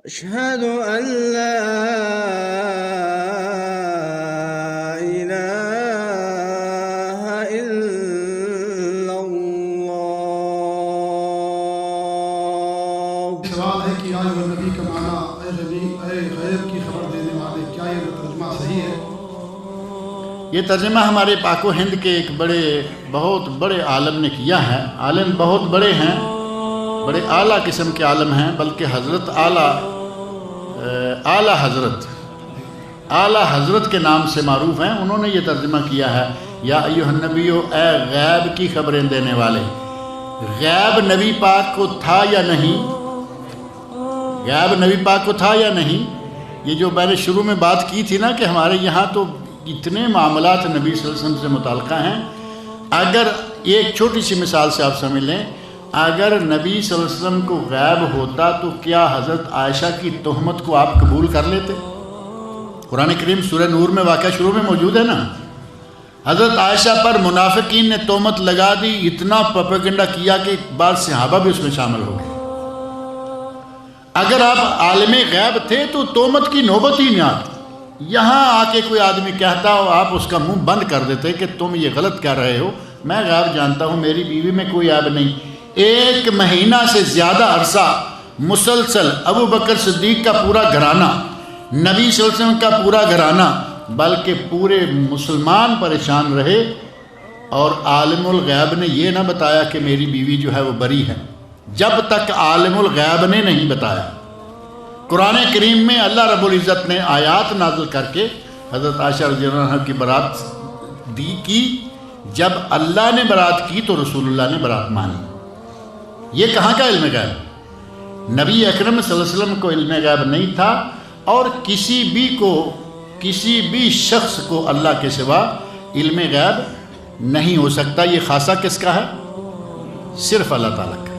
أشهد أن لا إله إلا الله۔ سوال ہے کہ آئے وہ نبی کا معنی اے غیب کی خبر دینے والے، کیا یہ ترجمہ صحیح ہے؟ یہ ترجمہ ہمارے پاک و ہند کے ایک بہت بڑے عالم نے کیا ہے۔ عالم بہت بڑے ہیں، بڑے اعلیٰ قسم کے عالم ہیں، بلکہ حضرت اعلیٰ حضرت کے نام سے معروف ہیں۔ انہوں نے یہ ترجمہ کیا ہے، یا ایھا النبی، اے غیب کی خبریں دینے والے۔ غیب نبی پاک کو تھا یا نہیں؟ غیب نبی پاک کو تھا یا نہیں؟ یہ جو میں نے شروع میں بات کی تھی نا کہ ہمارے یہاں تو اتنے معاملات نبی صلی اللہ علیہ وسلم سے متعلقہ ہیں۔ اگر ایک چھوٹی سی مثال سے آپ سمجھ لیں، اگر نبی صلی اللہ علیہ وسلم کو غیب ہوتا تو کیا حضرت عائشہ کی تہمت کو آپ قبول کر لیتے؟ قرآن کریم سورہ نور میں واقعہ شروع میں موجود ہے نا۔ حضرت عائشہ پر منافقین نے تہمت لگا دی، اتنا پروپیگنڈا کیا کہ بعض صحابہ بھی اس میں شامل ہو گئے۔ اگر آپ عالم غیب تھے تو تہمت کی نوبت ہی نہ آتی۔ یہاں آ کے کوئی آدمی کہتا ہو، آپ اس کا منہ بند کر دیتے کہ تم یہ غلط کہہ رہے ہو، میں غیب جانتا ہوں، میری بیوی میں کوئی عیب نہیں۔ 1 مہینہ سے زیادہ عرصہ مسلسل ابو بکر صدیق کا پورا گھرانہ، نبی صلی اللہ علیہ وسلم کا پورا گھرانہ، بلکہ پورے مسلمان پریشان رہے، اور عالم الغیب نے یہ نہ بتایا کہ میری بیوی جو ہے وہ بری ہے، جب تک عالم الغیب نے نہیں بتایا۔ قرآن کریم میں اللہ رب العزت نے آیات نازل کر کے حضرت عائشہ رضی اللہ عنہ کی برات کی۔ جب اللہ نے برات کی تو رسول اللہ نے برات مانی۔ یہ کہاں کا علم غیب؟ نبی اکرم صلی اللہ علیہ وسلم کو علم غیب نہیں تھا، اور کسی بھی شخص کو اللہ کے سوا علم غیب نہیں ہو سکتا۔ یہ خاصہ کس کا ہے؟ صرف اللہ تعالیٰ کا۔